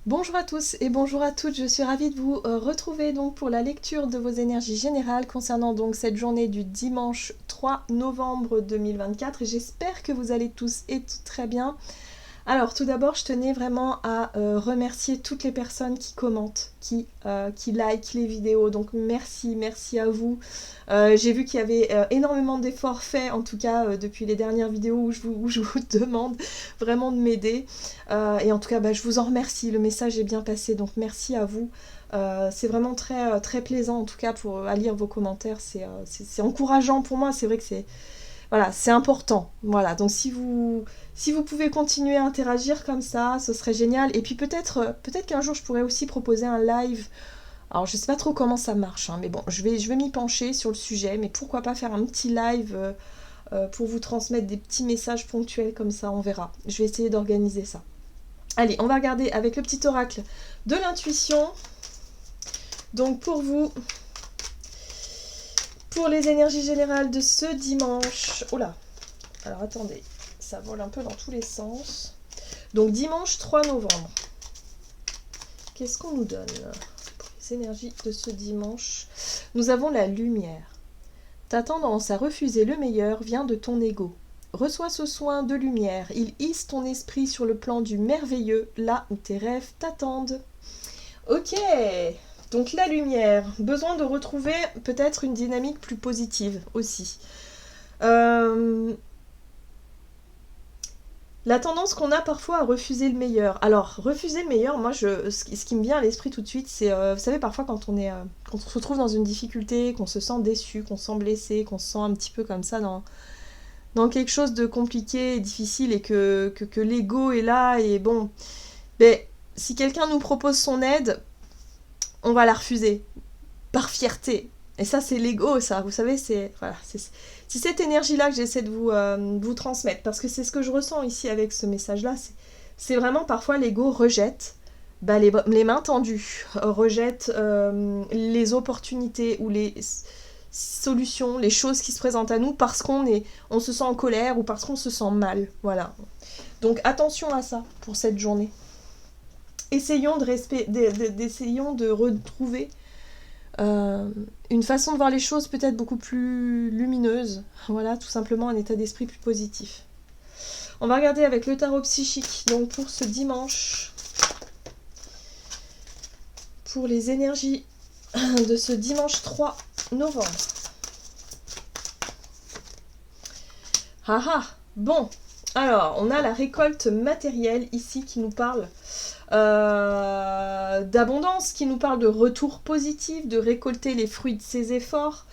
Bonjour à tous et bonjour à toutes, je suis ravie de vous retrouver donc pour la lecture de vos énergies générales concernant donc cette journée du dimanche 3 novembre 2024 et j'espère que vous allez tous et toutes très bien. Alors tout d'abord je tenais vraiment à remercier toutes les personnes qui commentent, qui like les vidéos, donc merci à vous. J'ai vu qu'il y avait énormément d'efforts faits, en tout cas depuis les dernières vidéos où je vous demande vraiment de m'aider. Et en tout cas je vous en remercie, le message est bien passé, donc merci à vous. C'est vraiment très plaisant en tout cas à lire vos commentaires, c'est encourageant pour moi, c'est vrai que c'est important. Voilà, donc si vous pouvez continuer à interagir comme ça, ce serait génial. Et puis peut-être qu'un jour je pourrais aussi proposer un live. Alors je sais pas trop comment ça marche, hein, mais bon, je vais m'y pencher sur le sujet. Mais pourquoi pas faire un petit live pour vous transmettre des petits messages ponctuels comme ça, on verra. Je vais essayer d'organiser ça. Allez, on va regarder avec le petit oracle de l'intuition. Donc pour vous, pour les énergies générales de ce dimanche. Oh là, alors attendez, ça vole un peu dans tous les sens. Donc dimanche 3 novembre. Qu'est-ce qu'on nous donne pour les énergies de ce dimanche? Nous avons la lumière. Ta tendance à refuser le meilleur vient de ton ego. Reçois ce soin de lumière. Il hisse ton esprit sur le plan du merveilleux, là où tes rêves t'attendent. Ok, donc la lumière. Besoin de retrouver peut-être une dynamique plus positive aussi. La tendance qu'on a parfois à refuser le meilleur. Alors, refuser le meilleur, moi, ce qui me vient à l'esprit tout de suite, c'est, vous savez, parfois quand on se retrouve dans une difficulté, qu'on se sent déçu, qu'on se sent blessé, qu'on se sent un petit peu comme ça dans quelque chose de compliqué et difficile et que l'ego est là et bon, ben, si quelqu'un nous propose son aide, on va la refuser par fierté. Et ça, c'est l'ego, ça. Vous savez, c'est cette énergie-là que j'essaie de vous transmettre. Parce que c'est ce que je ressens ici avec ce message-là. C'est vraiment parfois l'ego rejette les mains tendues, rejette les opportunités ou les solutions, les choses qui se présentent à nous parce on se sent en colère ou parce qu'on se sent mal. Voilà. Donc attention à ça pour cette journée. Essayons de retrouver une façon de voir les choses peut-être beaucoup plus lumineuse. Voilà, tout simplement un état d'esprit plus positif. On va regarder avec le tarot psychique, donc pour ce dimanche, pour les énergies de ce dimanche 3 novembre. Ah ah, bon, alors on a la récolte matérielle ici qui nous parle d'abondance, qui nous parle de retour positif, de récolter les fruits de ses efforts.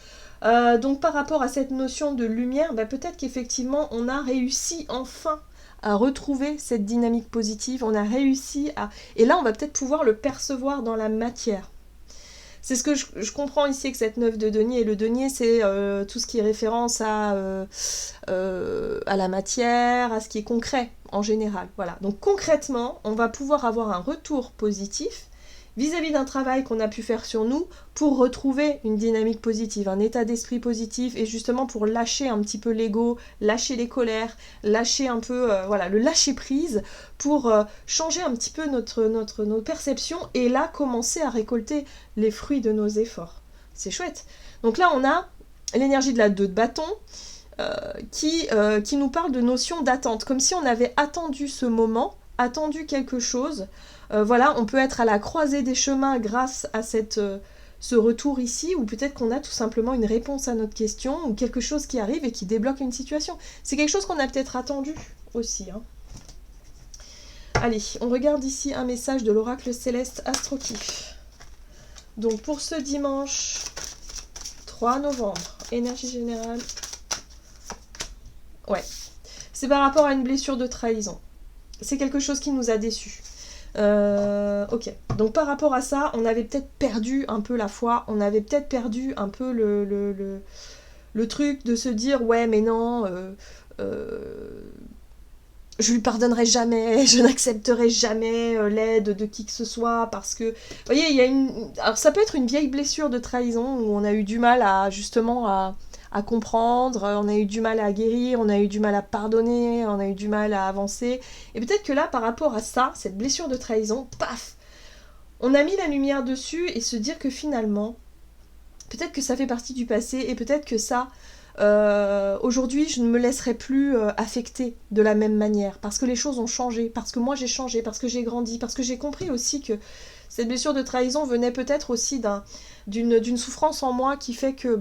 Donc par rapport à cette notion de lumière, peut-être qu'effectivement on a réussi enfin à retrouver cette dynamique positive, on a réussi à... Et là on va peut-être pouvoir le percevoir dans la matière. C'est ce que je comprends ici avec cette 9 de denier. Et le denier, c'est tout ce qui est référence à la matière, à ce qui est concret en général. Voilà. Donc concrètement, on va pouvoir avoir un retour positif vis-à-vis d'un travail qu'on a pu faire sur nous pour retrouver une dynamique positive, un état d'esprit positif et justement pour lâcher un petit peu l'ego, lâcher les colères, lâcher un peu, le lâcher prise pour changer un petit peu notre perception et là commencer à récolter les fruits de nos efforts. C'est chouette. Donc là on a l'énergie de la 2 de bâton qui nous parle de notion d'attente, comme si on avait attendu ce moment, attendu quelque chose. On peut être à la croisée des chemins grâce à ce retour ici, ou peut-être qu'on a tout simplement une réponse à notre question, ou quelque chose qui arrive et qui débloque une situation. C'est quelque chose qu'on a peut-être attendu aussi. Hein. Allez, on regarde ici un message de l'oracle céleste Astrokif. Donc pour ce dimanche 3 novembre, énergie générale. Ouais, c'est par rapport à une blessure de trahison. C'est quelque chose qui nous a déçus. Ok, donc par rapport à ça, on avait peut-être perdu un peu la foi, on avait peut-être perdu un peu le truc de se dire ouais mais non, je lui pardonnerai jamais, je n'accepterai jamais l'aide de qui que ce soit parce que, vous voyez, il y a alors ça peut être une vieille blessure de trahison où on a eu du mal à comprendre, on a eu du mal à guérir, on a eu du mal à pardonner, on a eu du mal à avancer. Et peut-être que là, par rapport à ça, cette blessure de trahison, paf, On a mis la lumière dessus et se dire que finalement, peut-être que ça fait partie du passé et peut-être que ça, aujourd'hui, je ne me laisserai plus affecter de la même manière parce que les choses ont changé, parce que moi j'ai changé, parce que j'ai grandi, parce que j'ai compris aussi que cette blessure de trahison venait peut-être aussi d'une souffrance en moi qui fait que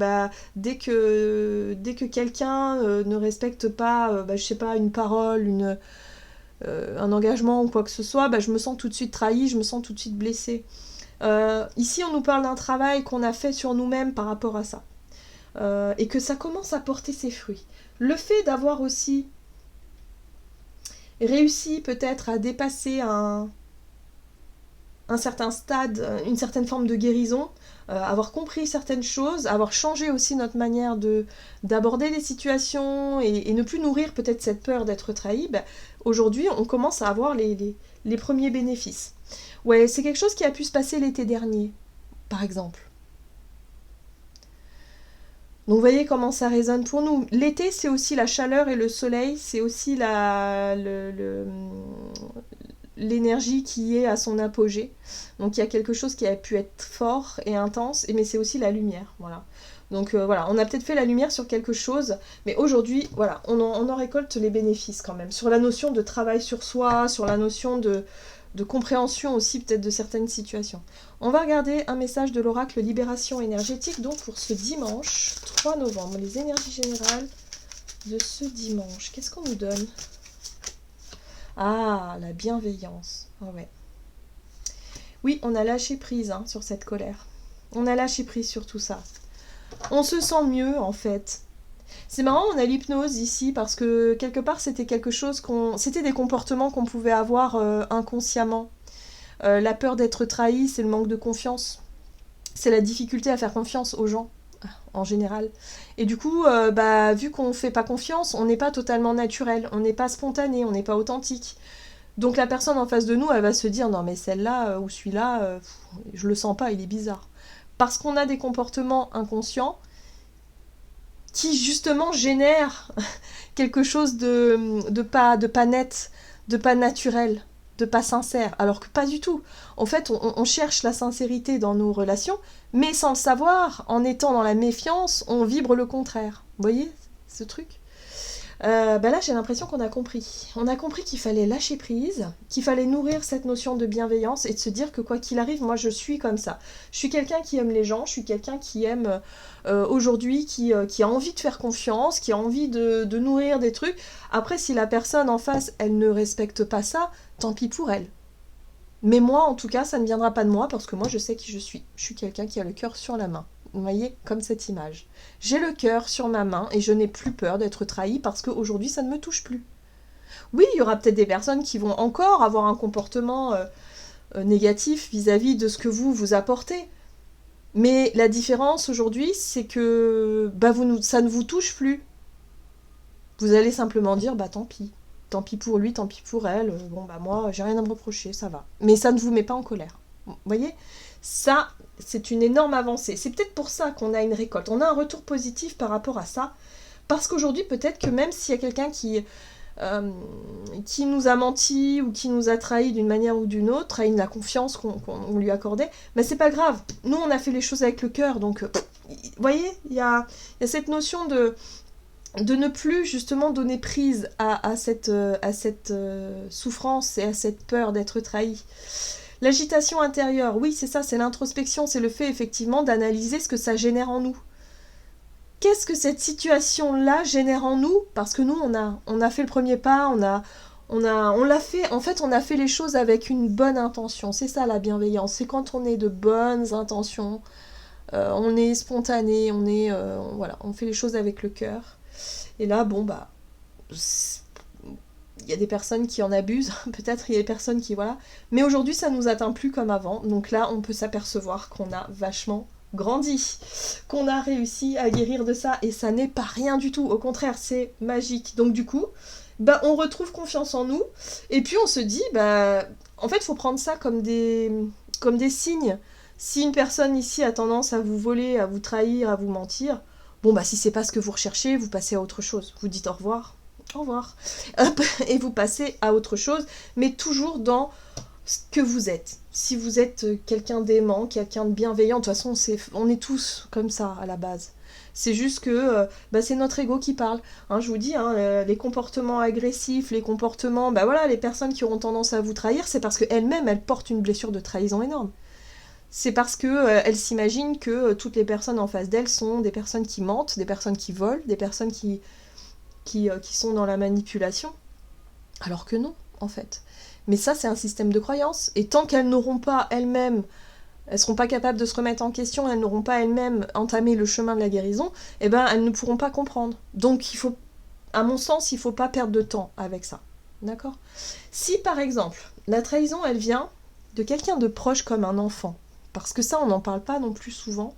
dès que quelqu'un ne respecte pas, je sais pas, une parole, un engagement ou quoi que ce soit, je me sens tout de suite trahie, je me sens tout de suite blessée. Ici, on nous parle d'un travail qu'on a fait sur nous-mêmes par rapport à ça. Et que ça commence à porter ses fruits. Le fait d'avoir aussi réussi peut-être à dépasser un certain stade, une certaine forme de guérison, avoir compris certaines choses, avoir changé aussi notre manière d'aborder les situations et ne plus nourrir peut-être cette peur d'être trahi, aujourd'hui on commence à avoir les premiers bénéfices. Ouais, c'est quelque chose qui a pu se passer l'été dernier, par exemple. Donc vous voyez comment ça résonne pour nous. L'été, c'est aussi la chaleur et le soleil, c'est aussi l'énergie qui est à son apogée. Donc il y a quelque chose qui a pu être fort et intense, mais c'est aussi la lumière. Voilà. Donc voilà, on a peut-être fait la lumière sur quelque chose, mais aujourd'hui, voilà, on en récolte les bénéfices quand même. Sur la notion de travail sur soi, sur la notion de compréhension aussi peut-être de certaines situations. On va regarder un message de l'oracle Libération énergétique, donc pour ce dimanche 3 novembre, les énergies générales de ce dimanche. Qu'est-ce qu'on nous donne? Ah, la bienveillance. Oh ouais. Oui, on a lâché prise sur cette colère. On a lâché prise sur tout ça. On se sent mieux en fait. C'est marrant, on a l'hypnose ici parce que quelque part c'était quelque chose c'était des comportements qu'on pouvait avoir inconsciemment. La peur d'être trahi, c'est le manque de confiance. C'est la difficulté à faire confiance aux gens en général. Et du coup, vu qu'on ne fait pas confiance, on n'est pas totalement naturel, on n'est pas spontané, on n'est pas authentique. Donc la personne en face de nous, elle va se dire non mais celle-là ou celui-là, je le sens pas, il est bizarre. Parce qu'on a des comportements inconscients qui justement génèrent quelque chose de pas net, de pas naturel, de pas sincère, alors que pas du tout. En fait, on cherche la sincérité dans nos relations, mais sans le savoir, en étant dans la méfiance, on vibre le contraire. Vous voyez ce truc ? Là, j'ai l'impression qu'on a compris. On a compris qu'il fallait lâcher prise, qu'il fallait nourrir cette notion de bienveillance et de se dire que quoi qu'il arrive, moi je suis comme ça. Je suis quelqu'un qui aime les gens, je suis quelqu'un qui aime aujourd'hui, qui a envie de faire confiance, qui a envie de nourrir des trucs. Après, si la personne en face, elle ne respecte pas ça, tant pis pour elle. Mais moi, en tout cas, ça ne viendra pas de moi parce que moi, je sais qui je suis. Je suis quelqu'un qui a le cœur sur la main. Vous voyez, comme cette image. J'ai le cœur sur ma main et je n'ai plus peur d'être trahie parce qu'aujourd'hui, ça ne me touche plus. Oui, il y aura peut-être des personnes qui vont encore avoir un comportement négatif vis-à-vis de ce que vous apportez. Mais la différence aujourd'hui, c'est que ça ne vous touche plus. Vous allez simplement dire, tant pis. Tant pis pour lui, tant pis pour elle. Moi, j'ai rien à me reprocher, ça va. Mais ça ne vous met pas en colère. Vous voyez ? Ça, c'est une énorme avancée. C'est peut-être pour ça qu'on a une récolte. On a un retour positif par rapport à ça. Parce qu'aujourd'hui, peut-être que même s'il y a quelqu'un qui nous a menti ou qui nous a trahi d'une manière ou d'une autre, trahi la confiance qu'on lui accordait, c'est pas grave. Nous, on a fait les choses avec le cœur. Donc, vous voyez, il y a cette notion de ne plus justement donner prise à cette souffrance et à cette peur d'être trahi. L'agitation intérieure, oui, c'est ça, c'est l'introspection, c'est le fait effectivement d'analyser ce que ça génère en nous. Qu'est-ce que cette situation-là génère en nous ? Parce que nous, on a fait le premier pas, on l'a fait, en fait, on a fait les choses avec une bonne intention. C'est ça la bienveillance, c'est quand on est de bonnes intentions, on est spontané, on fait les choses avec le cœur. Et là, il y a des personnes qui en abusent, peut-être il y a des personnes qui, voilà. Mais aujourd'hui, ça nous atteint plus comme avant. Donc là, on peut s'apercevoir qu'on a vachement grandi, qu'on a réussi à guérir de ça. Et ça n'est pas rien du tout. Au contraire, c'est magique. Donc du coup, on retrouve confiance en nous. Et puis on se dit, en fait, il faut prendre ça comme des signes. Si une personne ici a tendance à vous voler, à vous trahir, à vous mentir, si c'est pas ce que vous recherchez, vous passez à autre chose. Vous dites au revoir, hop, et vous passez à autre chose, mais toujours dans ce que vous êtes. Si vous êtes quelqu'un d'aimant, quelqu'un de bienveillant, de toute façon, on est tous comme ça à la base. C'est juste que c'est notre ego qui parle. Hein, je vous dis, les comportements agressifs, les comportements, les personnes qui auront tendance à vous trahir, c'est parce qu'elles-mêmes, elles portent une blessure de trahison énorme. C'est parce qu'elles s'imaginent que toutes les personnes en face d'elles sont des personnes qui mentent, des personnes qui volent, des personnes qui sont dans la manipulation. Alors que non, en fait. Mais ça, c'est un système de croyance. Et tant qu'elles n'auront pas elles-mêmes, elles seront pas capables de se remettre en question, elles n'auront pas elles-mêmes entamé le chemin de la guérison, elles ne pourront pas comprendre. Donc, à mon sens, il faut pas perdre de temps avec ça. D'accord ? Si, par exemple, la trahison, elle vient de quelqu'un de proche comme un enfant, parce que ça, on n'en parle pas non plus souvent,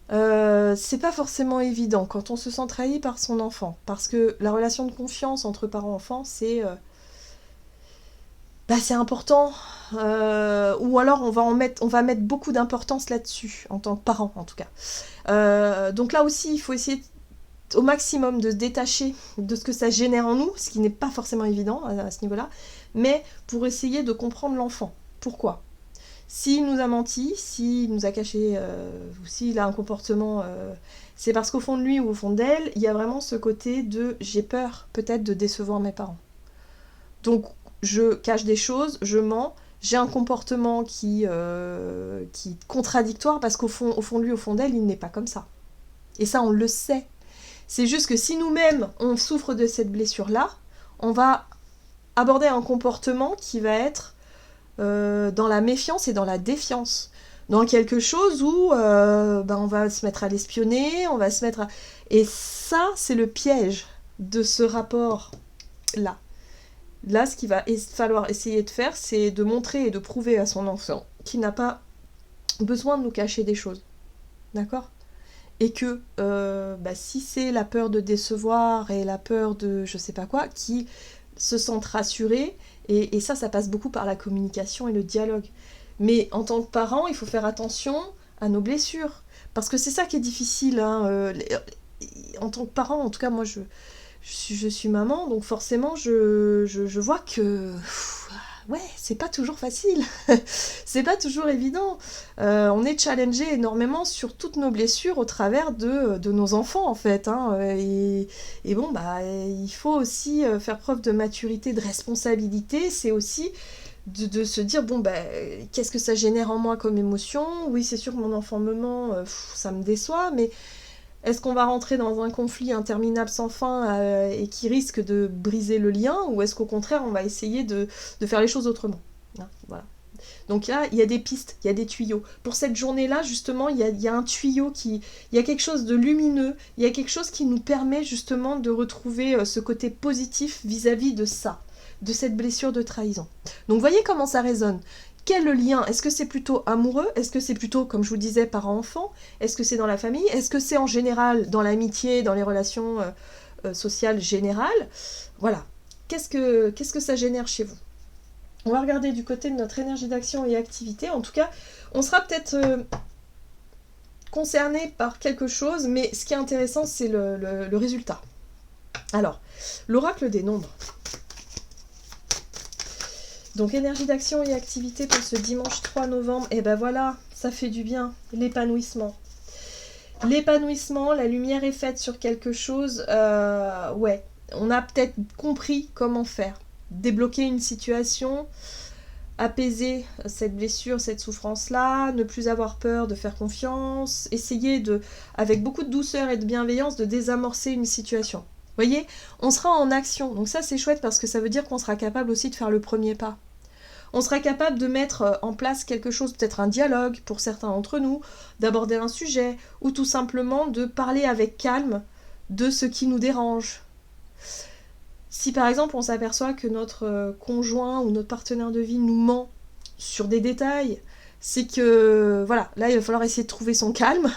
c'est pas forcément évident quand on se sent trahi par son enfant, parce que la relation de confiance entre parents-enfants, c'est important, ou alors on va mettre beaucoup d'importance là-dessus, en tant que parent en tout cas. Donc là aussi, il faut essayer au maximum de se détacher de ce que ça génère en nous, ce qui n'est pas forcément évident à ce niveau-là, mais pour essayer de comprendre l'enfant. Pourquoi ? S'il nous a menti, s'il nous a caché, ou s'il a un comportement, c'est parce qu'au fond de lui ou au fond d'elle, il y a vraiment ce côté de « j'ai peur peut-être de décevoir mes parents ». Donc je cache des choses, je mens, j'ai un comportement qui est contradictoire parce qu'au fond de lui, au fond d'elle, il n'est pas comme ça. Et ça, on le sait. C'est juste que si nous-mêmes, on souffre de cette blessure-là, on va aborder un comportement qui va être dans la méfiance et dans la défiance. Dans quelque chose où on va se mettre à l'espionner, on va se mettre à... Et ça, c'est le piège de ce rapport-là. Là, ce qu'il va falloir essayer de faire, c'est de montrer et de prouver à son enfant qu'il n'a pas besoin de nous cacher des choses. D'accord ? Et que si c'est la peur de décevoir et la peur de je sais pas quoi, qui se sentent rassurés, et ça passe beaucoup par la communication et le dialogue. Mais en tant que parent, il faut faire attention à nos blessures. Parce que c'est ça qui est difficile. En tant que parent, en tout cas, moi, je suis maman, donc forcément, je vois que... c'est pas toujours facile. C'est pas toujours évident. On est challengé énormément sur toutes nos blessures au travers de nos enfants, en fait. Et il faut aussi faire preuve de maturité, de responsabilité. C'est aussi de se dire, qu'est-ce que ça génère en moi comme émotion ? Oui, c'est sûr que mon enfant me ment, ça me déçoit, mais... Est-ce qu'on va rentrer dans un conflit interminable sans fin et qui risque de briser le lien, ou est-ce qu'au contraire on va essayer de faire les choses autrement ? Voilà. Donc là, il y a des pistes, il y a des tuyaux. Pour cette journée-là, justement, il y a un tuyau il y a quelque chose de lumineux, il y a quelque chose qui nous permet justement de retrouver ce côté positif vis-à-vis de ça, de cette blessure de trahison. Donc voyez comment ça résonne. Quel est le lien ? Est-ce que c'est plutôt amoureux ? Est-ce que c'est plutôt, comme je vous disais, parent-enfant ? Est-ce que c'est dans la famille ? Est-ce que c'est en général dans l'amitié, dans les relations sociales générales ? Voilà. Qu'est-ce que ça génère chez vous ? On va regarder du côté de notre énergie d'action et activité. En tout cas, on sera peut-être concerné par quelque chose, mais ce qui est intéressant, c'est le résultat. Alors, l'oracle des nombres. Donc énergie d'action et activité pour ce dimanche 3 novembre, et voilà, ça fait du bien, l'épanouissement. L'épanouissement, la lumière est faite sur quelque chose, on a peut-être compris comment faire. Débloquer une situation, apaiser cette blessure, cette souffrance-là, ne plus avoir peur, de faire confiance, essayer avec beaucoup de douceur et de bienveillance, de désamorcer une situation. Vous voyez, on sera en action, donc ça c'est chouette parce que ça veut dire qu'on sera capable aussi de faire le premier pas. On sera capable de mettre en place quelque chose, peut-être un dialogue pour certains d'entre nous, d'aborder un sujet, ou tout simplement de parler avec calme de ce qui nous dérange. Si par exemple on s'aperçoit que notre conjoint ou notre partenaire de vie nous ment sur des détails, c'est que, voilà, là il va falloir essayer de trouver son calme,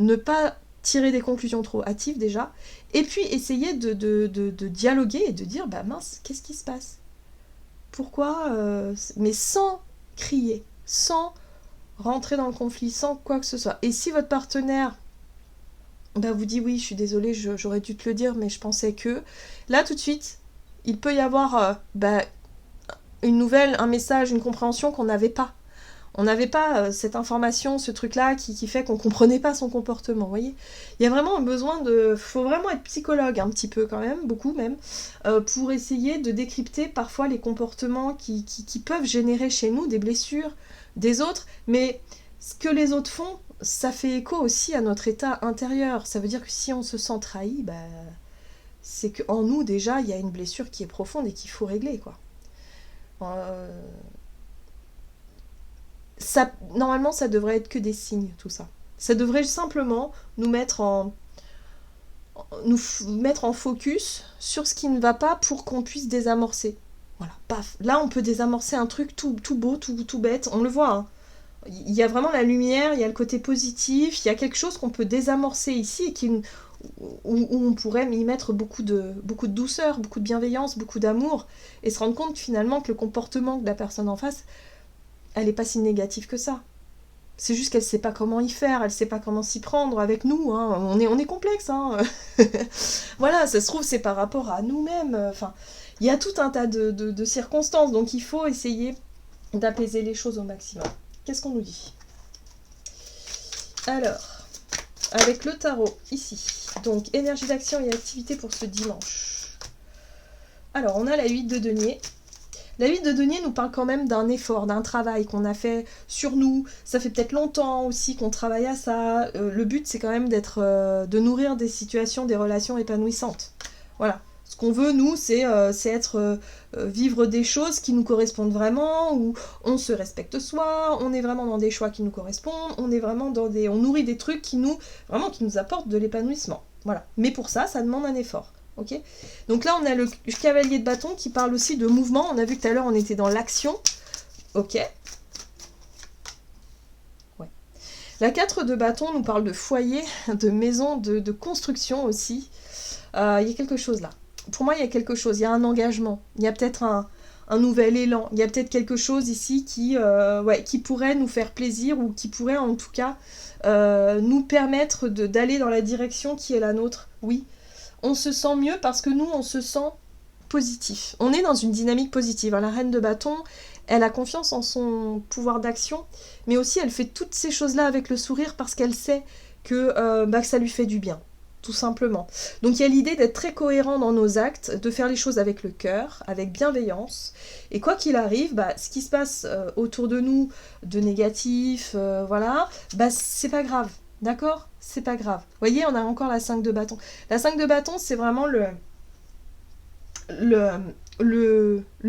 ne pas tirer des conclusions trop hâtives déjà, et puis essayer de dialoguer et de dire, mince, qu'est-ce qui se passe ? Pourquoi mais sans crier, sans rentrer dans le conflit, sans quoi que ce soit. Et si votre partenaire vous dit, oui, je suis désolée, j'aurais dû te le dire, mais je pensais que... Là, tout de suite, il peut y avoir une nouvelle, un message, une compréhension qu'on n'avait pas. On n'avait pas cette information, ce truc-là qui fait qu'on comprenait pas son comportement, vous voyez. Il y a vraiment besoin de... faut vraiment être psychologue un petit peu quand même, beaucoup même, pour essayer de décrypter parfois les comportements qui peuvent générer chez nous des blessures des autres, mais ce que les autres font, ça fait écho aussi à notre état intérieur. Ça veut dire que si on se sent trahi, bah, c'est qu'en nous déjà, il y a une blessure qui est profonde et qu'il faut régler, quoi. Normalement, ça devrait être que des signes, tout ça. Ça devrait simplement nous mettre en focus sur ce qui ne va pas pour qu'on puisse désamorcer. Voilà, paf. Là, on peut désamorcer un truc tout beau, tout bête. On le voit, hein. Il y a vraiment la lumière, il y a le côté positif, il y a quelque chose qu'on peut désamorcer ici et où on pourrait y mettre beaucoup de douceur, beaucoup de bienveillance, beaucoup d'amour, et se rendre compte finalement que le comportement de la personne en face, elle n'est pas si négative que ça. C'est juste qu'elle ne sait pas comment y faire, elle ne sait pas comment s'y prendre avec nous, hein. On est complexe, hein. Voilà, ça se trouve, c'est par rapport à nous-mêmes. Enfin, il y a tout un tas de circonstances, donc il faut essayer d'apaiser les choses au maximum. Qu'est-ce qu'on nous dit? Alors, avec le tarot, ici, donc énergie d'action et activité pour ce dimanche. Alors, on a la 8 de denier. La 8 de denier nous parle quand même d'un effort, d'un travail qu'on a fait sur nous. Ça fait peut-être longtemps aussi qu'on travaille à ça. Le but, c'est quand même de nourrir des situations, des relations épanouissantes. Voilà. Ce qu'on veut, nous, c'est vivre des choses qui nous correspondent vraiment, où on se respecte soi, on est vraiment dans des choix qui nous correspondent, on est vraiment on nourrit des trucs qui nous apportent de l'épanouissement. Voilà. Mais pour ça, ça demande un effort. Okay, donc là, on a le cavalier de bâton qui parle aussi de mouvement. On a vu que tout à l'heure, on était dans l'action. Ok. Ouais. La 4 de bâton nous parle de foyer, de maison, de construction aussi. Il y a quelque chose là. Pour moi, il y a quelque chose. Il y a un engagement. Il y a peut-être un nouvel élan. Il y a peut-être quelque chose ici qui pourrait nous faire plaisir ou qui pourrait en tout cas nous permettre d'aller dans la direction qui est la nôtre. Oui. On se sent mieux parce que nous, on se sent positif. On est dans une dynamique positive. La reine de bâton, elle a confiance en son pouvoir d'action, mais aussi elle fait toutes ces choses-là avec le sourire parce qu'elle sait que ça lui fait du bien, tout simplement. Donc il y a l'idée d'être très cohérent dans nos actes, de faire les choses avec le cœur, avec bienveillance, et quoi qu'il arrive, ce qui se passe autour de nous de négatif, c'est pas grave. D'accord? C'est pas grave. Vous voyez, on a encore la 5 de bâton. La 5 de bâton, c'est vraiment le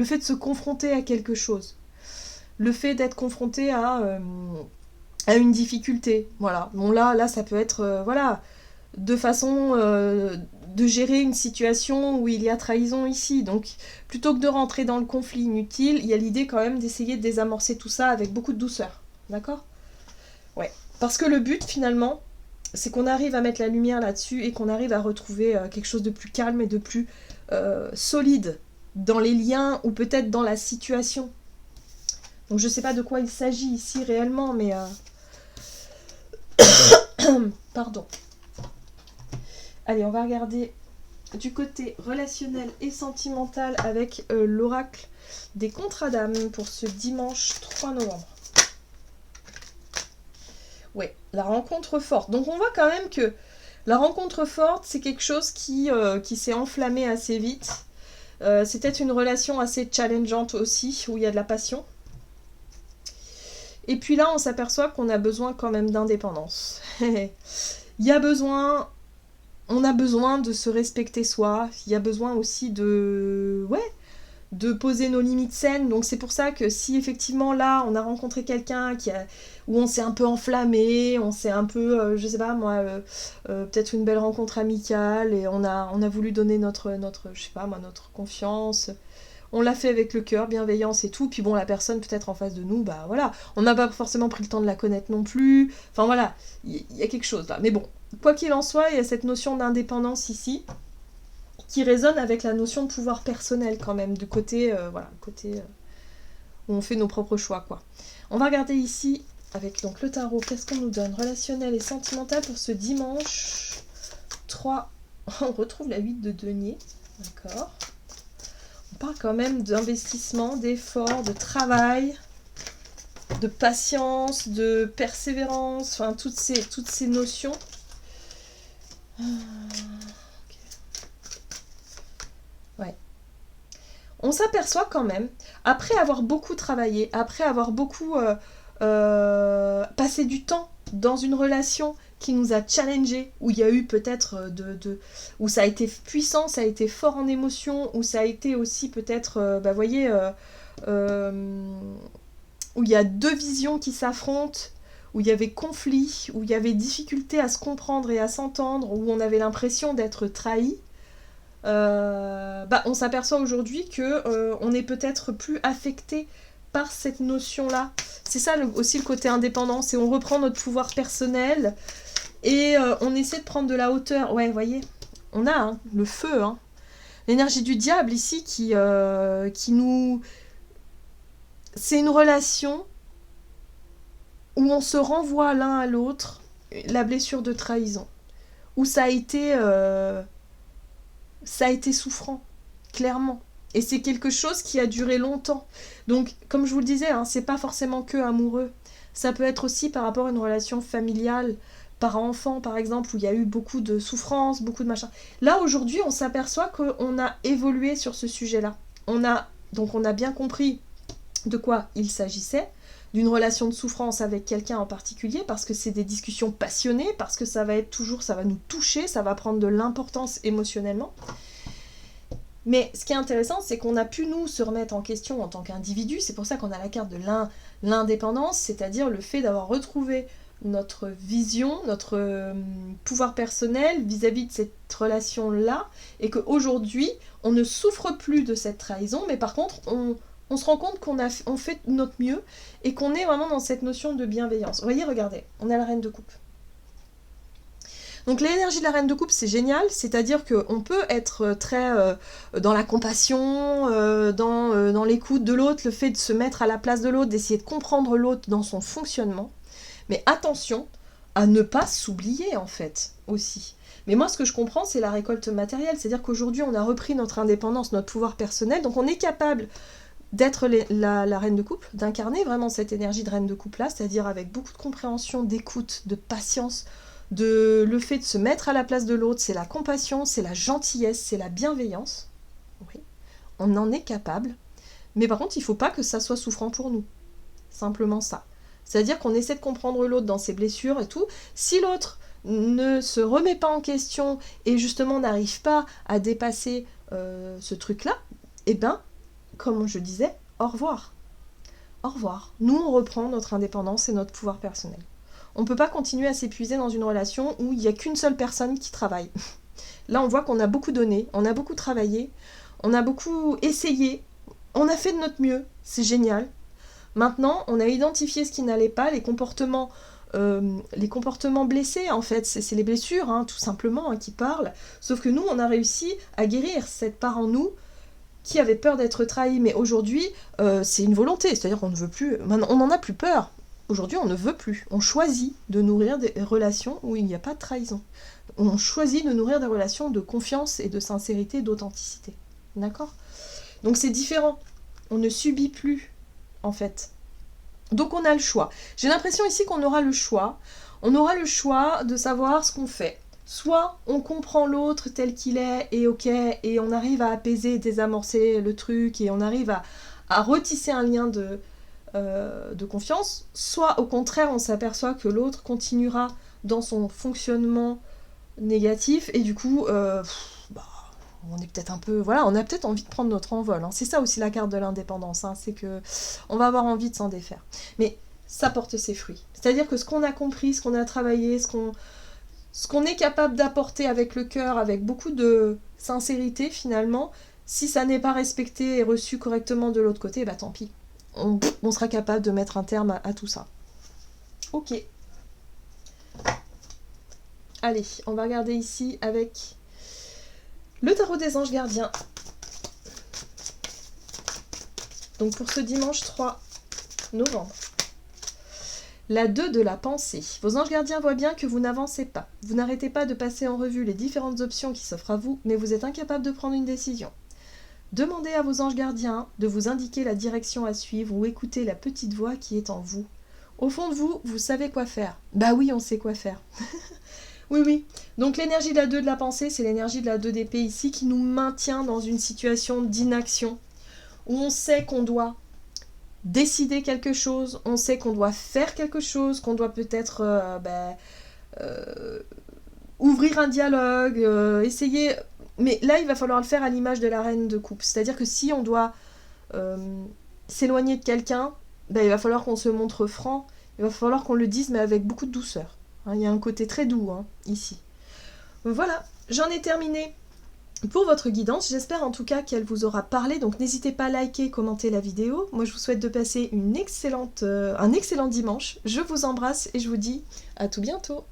fait de se confronter à quelque chose. Le fait d'être confronté à une difficulté. Voilà. Bon, là ça peut être, de façon de gérer une situation où il y a trahison ici. Donc, plutôt que de rentrer dans le conflit inutile, il y a l'idée quand même d'essayer de désamorcer tout ça avec beaucoup de douceur. D'accord? Ouais. Parce que le but, finalement, c'est qu'on arrive à mettre la lumière là-dessus et qu'on arrive à retrouver quelque chose de plus calme et de plus solide dans les liens ou peut-être dans la situation. Donc je sais pas de quoi il s'agit ici réellement, mais... Pardon. Allez, on va regarder du côté relationnel et sentimental avec l'oracle des contrats d'âme pour ce dimanche 3 novembre. Ouais, la rencontre forte. Donc on voit quand même que la rencontre forte, c'est quelque chose qui s'est enflammé assez vite. C'est peut-être une relation assez challengeante aussi, où il y a de la passion. Et puis là, on s'aperçoit qu'on a besoin quand même d'indépendance. On a besoin de se respecter soi. Il y a besoin aussi de poser nos limites saines. Donc c'est pour ça que si effectivement là on a rencontré quelqu'un où on s'est un peu enflammé, on s'est un peu, je sais pas moi, peut-être une belle rencontre amicale et on a voulu donner notre confiance. On l'a fait avec le cœur, bienveillance et tout, puis bon la personne peut-être en face de nous, on n'a pas forcément pris le temps de la connaître non plus. Enfin voilà, il y a quelque chose là. Mais bon, quoi qu'il en soit, il y a cette notion d'indépendance ici, qui résonne avec la notion de pouvoir personnel quand même, du côté, où on fait nos propres choix, quoi. On va regarder ici, avec donc le tarot, qu'est-ce qu'on nous donne? Relationnel et sentimental pour ce dimanche 3. On retrouve la 8 de denier, d'accord. On parle quand même d'investissement, d'effort, de travail, de patience, de persévérance, enfin toutes ces notions. Okay. Ouais. On s'aperçoit quand même, après avoir beaucoup travaillé, après avoir beaucoup passé du temps dans une relation qui nous a challengé, où il y a eu peut-être où ça a été puissant, ça a été fort en émotion, où ça a été aussi peut-être, voyez, où il y a deux visions qui s'affrontent, où il y avait conflit, où il y avait difficulté à se comprendre et à s'entendre, où on avait l'impression d'être trahi. On s'aperçoit aujourd'hui que on est peut-être plus affecté par cette notion-là. C'est ça aussi le côté indépendant, c'est on reprend notre pouvoir personnel et on essaie de prendre de la hauteur. Ouais, vous voyez, on a le feu, l'énergie du diable ici qui nous... C'est une relation où on se renvoie l'un à l'autre la blessure de trahison, où ça a été souffrant, clairement. Et c'est quelque chose qui a duré longtemps. Donc, comme je vous le disais, c'est pas forcément que amoureux. Ça peut être aussi par rapport à une relation familiale, parent-enfant, par exemple, où il y a eu beaucoup de souffrance, beaucoup de machin. Là, aujourd'hui, on s'aperçoit qu'on a évolué sur ce sujet-là. Donc, on a bien compris de quoi il s'agissait, d'une relation de souffrance avec quelqu'un en particulier, parce que c'est des discussions passionnées, parce que ça va nous toucher, ça va prendre de l'importance émotionnellement. Mais ce qui est intéressant, c'est qu'on a pu nous se remettre en question en tant qu'individu, c'est pour ça qu'on a la carte de l'indépendance, c'est-à-dire le fait d'avoir retrouvé notre vision, notre pouvoir personnel vis-à-vis de cette relation-là, et qu'aujourd'hui, on ne souffre plus de cette trahison, mais par contre, on se rend compte on fait notre mieux et qu'on est vraiment dans cette notion de bienveillance. Vous voyez, regardez, on a la reine de coupe. Donc l'énergie de la reine de coupe, c'est génial, c'est-à-dire qu'on peut être très dans la compassion, dans l'écoute de l'autre, le fait de se mettre à la place de l'autre, d'essayer de comprendre l'autre dans son fonctionnement. Mais attention à ne pas s'oublier en fait aussi. Mais moi ce que je comprends, c'est la récolte matérielle, c'est-à-dire qu'aujourd'hui on a repris notre indépendance, notre pouvoir personnel, donc on est capable d'être la reine de coupe, d'incarner vraiment cette énergie de reine de coupe-là, c'est-à-dire avec beaucoup de compréhension, d'écoute, de patience, le fait de se mettre à la place de l'autre, c'est la compassion, c'est la gentillesse, c'est la bienveillance. Oui, on en est capable, mais par contre, il ne faut pas que ça soit souffrant pour nous. Simplement ça. C'est-à-dire qu'on essaie de comprendre l'autre dans ses blessures et tout. Si l'autre ne se remet pas en question et justement n'arrive pas à dépasser ce truc-là, eh bien, comme je disais, au revoir. Au revoir. Nous, on reprend notre indépendance et notre pouvoir personnel. On ne peut pas continuer à s'épuiser dans une relation où il n'y a qu'une seule personne qui travaille. Là, on voit qu'on a beaucoup donné, on a beaucoup travaillé, on a beaucoup essayé, on a fait de notre mieux, c'est génial. Maintenant, on a identifié ce qui n'allait pas, les comportements blessés, en fait, c'est les blessures, tout simplement, qui parlent. Sauf que nous, on a réussi à guérir cette part en nous qui avait peur d'être trahi. Mais aujourd'hui, c'est une volonté, c'est-à-dire qu'on ne veut plus, on n'en a plus peur. Aujourd'hui, on ne veut plus. On choisit de nourrir des relations où il n'y a pas de trahison. On choisit de nourrir des relations de confiance et de sincérité, d'authenticité. D'accord ? Donc c'est différent. On ne subit plus, en fait. Donc on a le choix. J'ai l'impression ici qu'on aura le choix. On aura le choix de savoir ce qu'on fait. Soit on comprend l'autre tel qu'il est, et ok, et on arrive à apaiser, désamorcer le truc, et on arrive à retisser un lien de confiance, soit au contraire on s'aperçoit que l'autre continuera dans son fonctionnement négatif et du coup on est peut-être un peu, voilà, on a peut-être envie de prendre notre envol, c'est ça aussi la carte de l'indépendance, c'est que on va avoir envie de s'en défaire, mais ça porte ses fruits, c'est-à-dire que ce qu'on a compris, ce qu'on a travaillé, ce qu'on est capable d'apporter avec le cœur, avec beaucoup de sincérité finalement, si ça n'est pas respecté et reçu correctement de l'autre côté, tant pis. On sera capable de mettre un terme à tout ça. Ok. Allez, on va regarder ici avec le tarot des anges gardiens. Donc pour ce dimanche 3 novembre. La 2 de la pensée. Vos anges gardiens voient bien que vous n'avancez pas. Vous n'arrêtez pas de passer en revue les différentes options qui s'offrent à vous, mais vous êtes incapable de prendre une décision. Demandez à vos anges gardiens de vous indiquer la direction à suivre ou écoutez la petite voix qui est en vous. Au fond de vous, vous savez quoi faire. Bah oui, on sait quoi faire. Oui, oui. Donc l'énergie de la 2 de la pensée, c'est l'énergie de la 2 d'épée ici qui nous maintient dans une situation d'inaction, où on sait qu'on doit décider quelque chose, on sait qu'on doit faire quelque chose, qu'on doit peut-être ouvrir un dialogue, essayer... Mais là, il va falloir le faire à l'image de la reine de coupe. C'est-à-dire que si on doit s'éloigner de quelqu'un, il va falloir qu'on se montre franc, il va falloir qu'on le dise, mais avec beaucoup de douceur. Il y a un côté très doux ici. Voilà, j'en ai terminé pour votre guidance. J'espère en tout cas qu'elle vous aura parlé. Donc n'hésitez pas à liker, commenter la vidéo. Moi, je vous souhaite de passer un excellent dimanche. Je vous embrasse et je vous dis à tout bientôt.